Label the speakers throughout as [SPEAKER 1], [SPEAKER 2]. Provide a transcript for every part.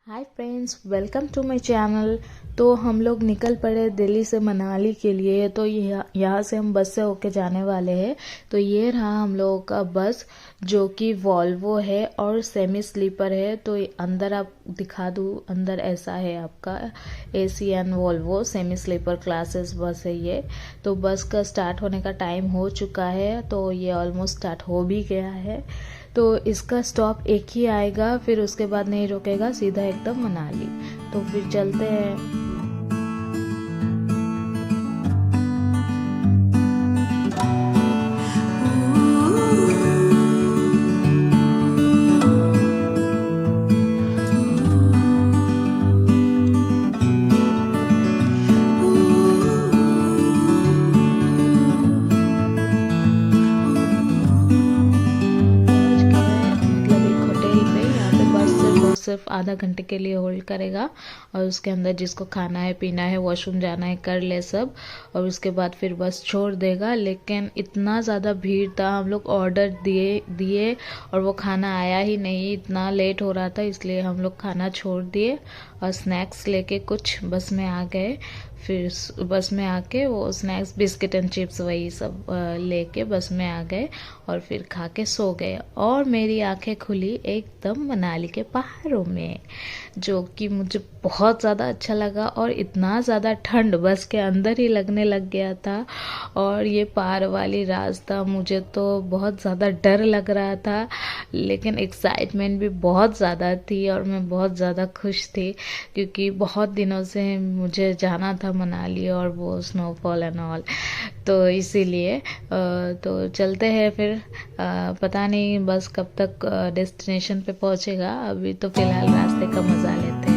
[SPEAKER 1] Hi friends, welcome to my channel. तो हम लोग निकल पड़े दिल्ली से मनाली के लिए। तो यहाँ से हम बस से होके जाने वाले हैं। तो ये रहा हम लोगों का बस, जो कि वॉल्वो है और सेमी स्लीपर है। तो अंदर आप दिखा दूँ, अंदर ऐसा है आपका Asian Volvo semi sleeper classes bus है ये। तो बस का स्टार्ट होने का टाइम हो चुका है, तो ये ऑलमोस्ट स्टार्ट हो भी गया है। तो इसका स्टॉप एक ही आएगा, फिर उसके बाद नहीं रुकेगा, सीधा एकदम मनाली। तो फिर चलते हैं। सिर्फ आधा घंटे के लिए होल्ड करेगा और उसके अंदर जिसको खाना है, पीना है, वॉशरूम जाना है, कर ले सब। और उसके बाद फिर बस छोड़ देगा। लेकिन इतना ज़्यादा भीड़ था, हम लोग ऑर्डर दिए और वो खाना आया ही नहीं। इतना लेट हो रहा था, इसलिए हम लोग खाना छोड़ दिए और स्नैक्स लेके कुछ बस में आ गए। फिर बस में आके वो स्नैक्स, बिस्किट एंड चिप्स, वही सब लेके बस में आ गए और फिर खा के सो गए। और मेरी आंखें खुली एकदम मनाली के पहाड़ों में, जो कि मुझे बहुत ज़्यादा अच्छा लगा। और इतना ज़्यादा ठंड बस के अंदर ही लगने लग गया था। और ये पार वाली रास्ता, मुझे तो बहुत ज़्यादा डर लग रहा था, लेकिन एक्साइटमेंट भी बहुत ज़्यादा थी और मैं बहुत ज़्यादा खुश थी, क्योंकि बहुत दिनों से मुझे जाना था मनाली और वो स्नोफॉल एंड ऑल। तो इसीलिए तो चलते हैं फिर। पता नहीं बस कब तक डेस्टिनेशन पे पहुंचेगा। अभी तो फिलहाल रास्ते का मज़ा लेते हैं।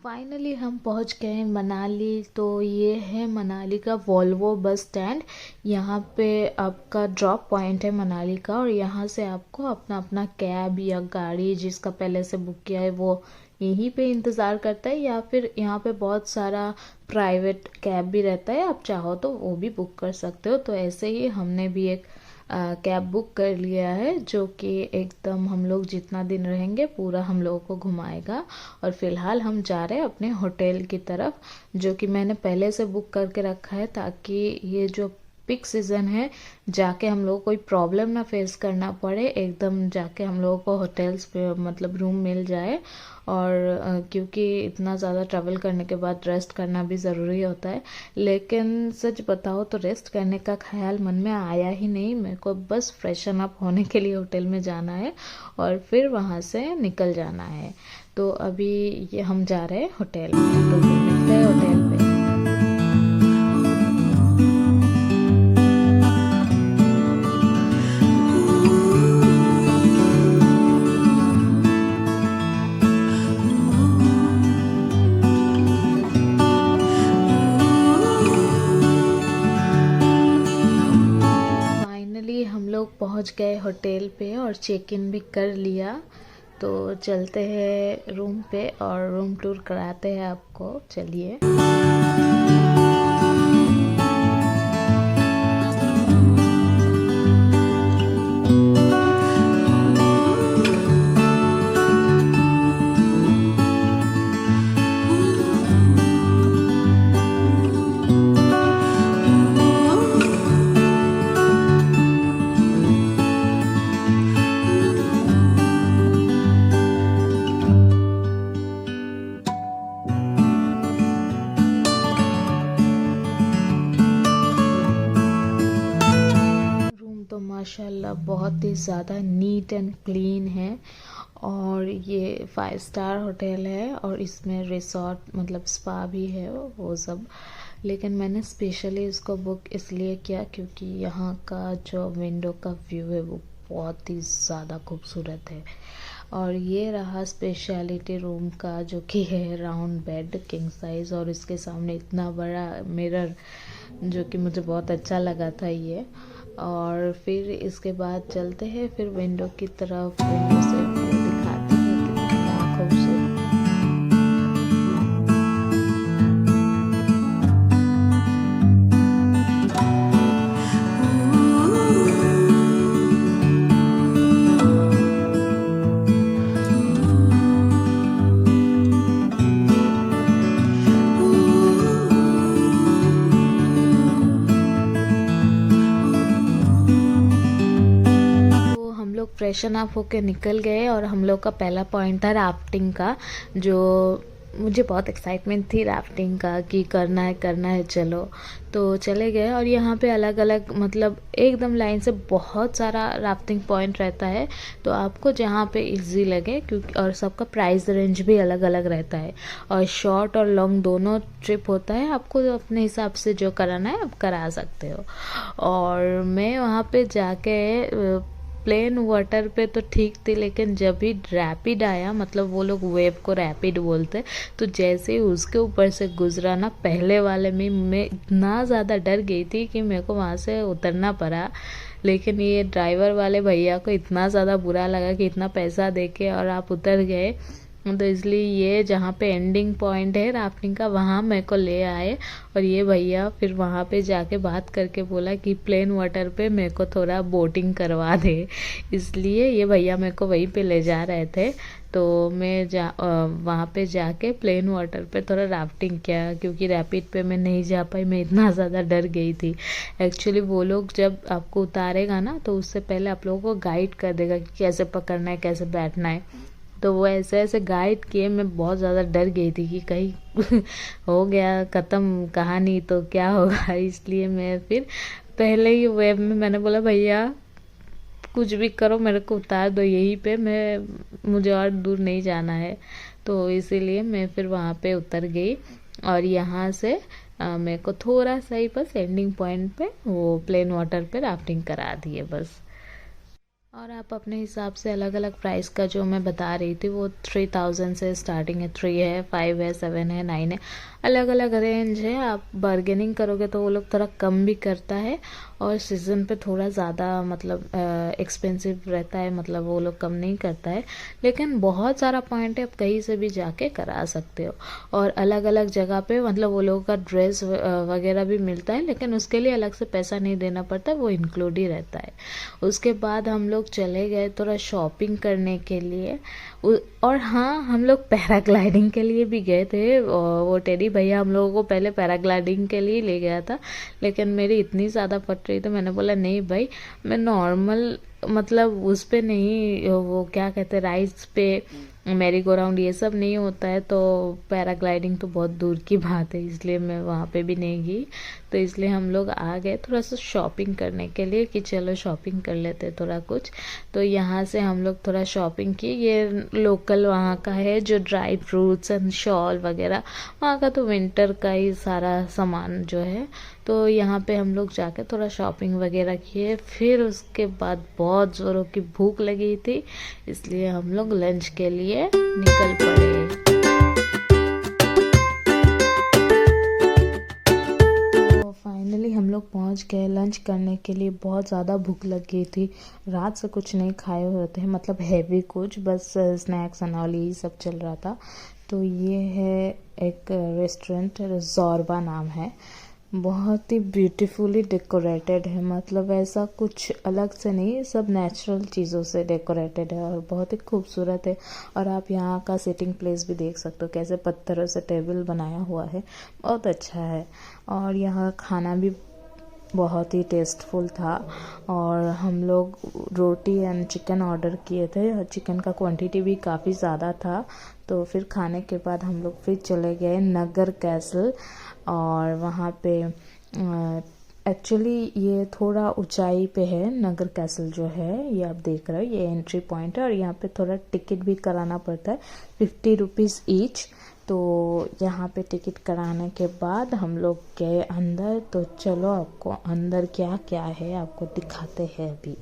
[SPEAKER 1] फाइनली हम पहुंच गए मनाली। तो ये है मनाली का वॉल्वो बस स्टैंड। यहाँ पे आपका ड्रॉप पॉइंट है मनाली का, और यहाँ से आपको अपना अपना कैब या गाड़ी जिसका पहले से बुक किया है वो यहीं पे इंतज़ार करता है, या फिर यहाँ पे बहुत सारा प्राइवेट कैब भी रहता है, आप चाहो तो वो भी बुक कर सकते हो। तो ऐसे ही हमने भी एक कैब बुक कर लिया है, जो कि एकदम हम लोग जितना दिन रहेंगे पूरा हम लोगों को घुमाएगा। और फिलहाल हम जा रहे हैं अपने होटल की तरफ, जो कि मैंने पहले से बुक करके रखा है, ताकि ये जो पिक सीज़न है जाके हम लोग को कोई प्रॉब्लम ना फेस करना पड़े, एकदम जाके हम लोगों को होटल्स पे मतलब रूम मिल जाए। और क्योंकि इतना ज़्यादा ट्रैवल करने के बाद रेस्ट करना भी ज़रूरी होता है। लेकिन सच बताओ तो रेस्ट करने का ख्याल मन में आया ही नहीं। मेरे को बस फ्रेशन अप होने के लिए होटल में जाना है और फिर वहाँ से निकल जाना है। तो अभी ये हम जा रहे हैं होटल में, तो फिर मिलते हैं होटल पे। हम लोग पहुंच गए होटल पे और चेक इन भी कर लिया। तो चलते हैं रूम पे और रूम टूर कराते हैं आपको, चलिए। माशाल्लाह बहुत ही ज़्यादा नीट एंड क्लीन है। और ये 5 स्टार होटल है और इसमें रिसॉर्ट मतलब स्पा भी है वो सब। लेकिन मैंने स्पेशली इसको बुक इसलिए किया क्योंकि यहाँ का जो विंडो का व्यू है वो बहुत ही ज़्यादा खूबसूरत है। और ये रहा स्पेशलिटी रूम का, जो कि है राउंड बेड किंग साइज़, और इसके सामने इतना बड़ा मिरर जो कि मुझे बहुत अच्छा लगा था ये। और फिर इसके बाद चलते हैं फिर विंडो की तरफ। विंडो से आपको दिखाते हैं कितना खूबसूरत। फ्रेशन अप होके निकल गए और हम लोग का पहला पॉइंट था राफ्टिंग का, जो मुझे बहुत एक्साइटमेंट थी राफ्टिंग का कि करना है चलो। तो चले गए और यहाँ पे अलग अलग मतलब एकदम लाइन से बहुत सारा राफ्टिंग पॉइंट रहता है, तो आपको जहाँ पे इजी लगे, क्योंकि और सबका प्राइस रेंज भी अलग अलग रहता है और शॉर्ट और लॉन्ग दोनों ट्रिप होता है। आपको अपने हिसाब से जो कराना है आप करा सकते हो। और मैं वहाँ पे जाके प्लेन वाटर पे तो ठीक थी, लेकिन जब भी रैपिड आया, मतलब वो लोग वेव को रैपिड बोलते, तो जैसे ही उसके ऊपर से गुजरा ना, पहले वाले में मैं इतना ज़्यादा डर गई थी कि मेरे को वहाँ से उतरना पड़ा। लेकिन ये ड्राइवर वाले भैया को इतना ज़्यादा बुरा लगा कि इतना पैसा दे के और आप उतर गए, तो इसलिए ये जहाँ पे एंडिंग पॉइंट है राफ्टिंग का वहाँ मेरे को ले आए। और ये भैया फिर वहाँ पे जाके बात करके बोला कि प्लेन वाटर पे मेरे को थोड़ा बोटिंग करवा दे, इसलिए ये भैया मेरे को वहीं पे ले जा रहे थे। तो मैं वहाँ पे जाके प्लेन वाटर पे थोड़ा राफ्टिंग किया, क्योंकि रैपिड पे मैं नहीं जा पाई, मैं इतना ज़्यादा डर गई थी। एक्चुअली वो लोग जब आपको उतारेगा ना, तो उससे पहले आप लोगों को गाइड कर देगा कि कैसे पकड़ना है, कैसे बैठना है। तो वो ऐसे ऐसे गाइड किए, मैं बहुत ज़्यादा डर गई थी कि कहीं हो गया ख़त्म कहानी तो क्या होगा। इसलिए मैं फिर पहले ही वेब में मैंने बोला भैया कुछ भी करो मेरे को उतार दो यहीं पे, मुझे और दूर नहीं जाना है। तो इसीलिए मैं फिर वहाँ पे उतर गई और यहाँ से मेरे को थोड़ा सा ही बस एंडिंग पॉइंट पे वो प्लेन वाटर पे राफ्टिंग करा दिए बस। और आप अपने हिसाब से अलग अलग प्राइस का, जो मैं बता रही थी वो 3000 से स्टार्टिंग है, 3 है, 5 है, 7 है, 9 है, अलग अलग रेंज है। आप बार्गेनिंग करोगे तो वो लोग थोड़ा कम भी करता है, और सीज़न पे थोड़ा ज़्यादा मतलब एक्सपेंसिव रहता है, मतलब वो लोग कम नहीं करता है। लेकिन बहुत सारा पॉइंट है, आप कहीं से भी जाके करा सकते हो। और अलग अलग जगह पे मतलब वो लोगों का ड्रेस वगैरह भी मिलता है, लेकिन उसके लिए अलग से पैसा नहीं देना पड़ता, वो इंक्लूड ही रहता है। उसके बाद हम लोग चले गए थोड़ा शॉपिंग करने के लिए। और हाँ, हम लोग पैराग्लाइडिंग के लिए भी गए थे। वो टेडी भैया हम लोगों को पहले पैराग्लाइडिंग के लिए ले गया था, लेकिन मेरी इतनी ज़्यादा फट रही तो मैंने बोला नहीं भाई, मैं नॉर्मल मतलब उस पे नहीं, वो क्या कहते राइड्स पे मैरी गो राउंड ये सब नहीं होता है, तो पैराग्लाइडिंग तो बहुत दूर की बात है, इसलिए मैं वहाँ पे भी नहीं गई। तो इसलिए हम लोग आ गए थोड़ा सा शॉपिंग करने के लिए कि चलो शॉपिंग कर लेते थोड़ा कुछ। तो यहाँ से हम लोग थोड़ा शॉपिंग की। ये लोकल वहाँ का है जो ड्राई फ्रूट्स एंड शॉल वगैरह, वहाँ का तो विंटर का ही सारा सामान जो है। तो यहाँ पे हम लोग जाके थोड़ा शॉपिंग वगैरह किए। फिर उसके बाद बहुत ज़ोरों की भूख लगी थी, इसलिए हम लोग लंच के लिए निकल पड़े। तो फाइनली हम लोग पहुँच गए लंच करने के लिए। बहुत ज़्यादा भूख लग गई थी, रात से कुछ नहीं खाए हुए थे, मतलब हैवी कुछ, बस स्नैक्स एंड ऑल यही सब चल रहा था। तो ये है एक रेस्टोरेंट, ज़ोरबा नाम है। बहुत ही ब्यूटीफुली डेकोरेटेड है, मतलब ऐसा कुछ अलग से नहीं, सब नेचुरल चीज़ों से डेकोरेटेड है और बहुत ही खूबसूरत है। और आप यहाँ का सिटिंग प्लेस भी देख सकते हो, कैसे पत्थरों से टेबल बनाया हुआ है, बहुत अच्छा है। और यहाँ खाना भी बहुत ही टेस्टफुल था। और हम लोग रोटी एंड चिकन ऑर्डर किए थे, और चिकन का क्वांटिटी भी काफ़ी ज़्यादा था। तो फिर खाने के बाद हम लोग फिर चले गए नगर कैसल। और वहाँ पे एक्चुअली ये थोड़ा ऊंचाई पे है, नगर कैसल जो है, ये आप देख रहे हो, ये एंट्री पॉइंट है। और यहाँ पे थोड़ा टिकट भी कराना पड़ता है, 50 रुपीज़ ईच। तो यहाँ पे टिकट कराने के बाद हम लोग गए अंदर। तो चलो आपको अंदर क्या क्या है आपको दिखाते हैं अभी।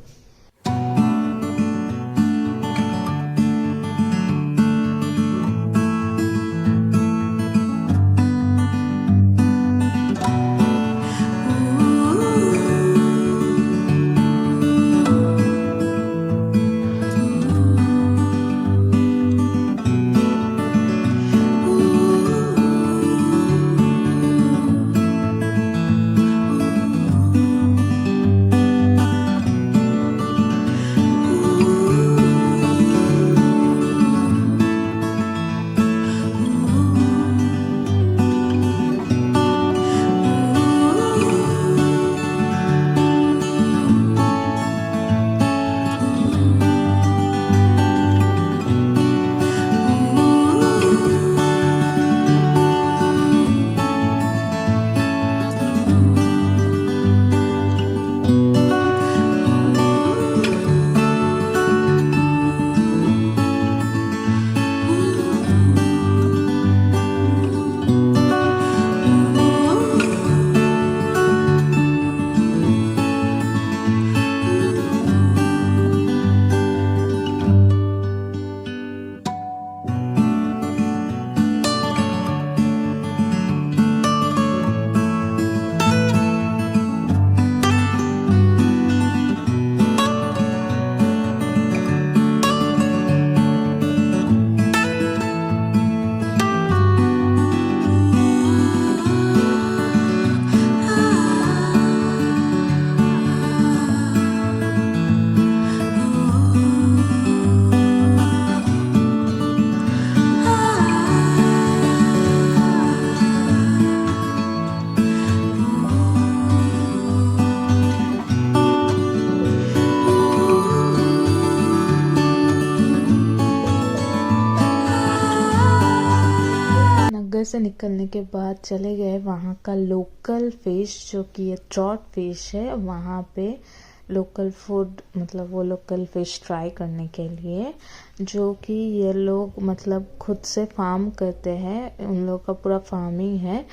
[SPEAKER 1] से निकलने के बाद चले गए वहाँ का लोकल फिश, जो कि ये ट्रॉट फिश है, वहाँ पे लोकल फूड मतलब वो लोकल फ़िश ट्राई करने के लिए, जो कि ये लोग मतलब खुद से फार्म करते हैं, उन लोग का पूरा फार्मिंग है।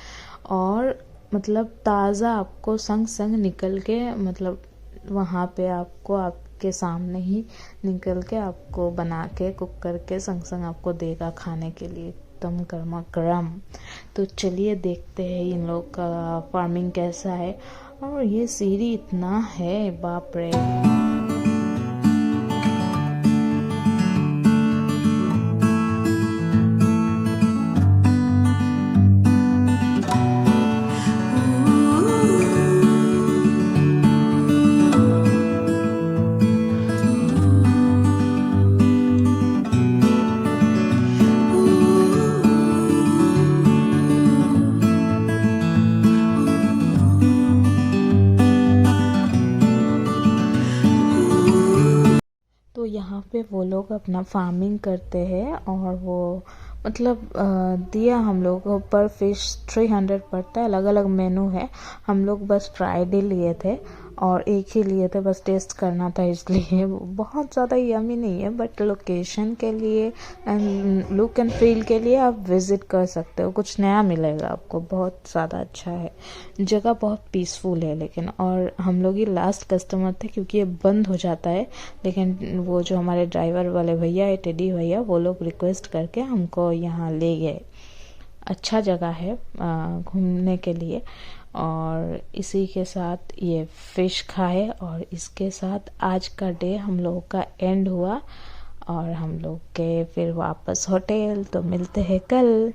[SPEAKER 1] और मतलब ताज़ा आपको संग संग निकल के मतलब वहाँ पे आपको आपके सामने ही निकल के आपको बना के कुक करके संग संग आपको देगा खाने के लिए, एकदम गर्मा गर्म। तो चलिए देखते हैं इन लोग का फार्मिंग कैसा है। और ये सीढ़ी इतना है, बाप रे। तो यहाँ पे वो लोग अपना फार्मिंग करते हैं और वो मतलब दिया हम लोग को पर फिश 300 पड़ता है। अलग अलग मेनू है, हम लोग बस फ्राइडे लिए थे और एक ही लिए थे, बस टेस्ट करना था इसलिए। बहुत ज़्यादा यमी नहीं है, बट लोकेशन के लिए एंड लुक एंड फील के लिए आप विज़िट कर सकते हो, कुछ नया मिलेगा आपको, बहुत ज़्यादा अच्छा है। जगह बहुत पीसफुल है लेकिन, और हम लोग ही लास्ट कस्टमर थे क्योंकि ये बंद हो जाता है। लेकिन वो जो हमारे ड्राइवर वाले भैया है, टेडी भैया, वो लोग रिक्वेस्ट करके हमको यहाँ ले गए। अच्छा जगह है घूमने के लिए। और इसी के साथ ये फ़िश खाए और इसके साथ आज का डे हम लोगों का एंड हुआ और हम लोग के फिर वापस होटल। तो मिलते हैं कल।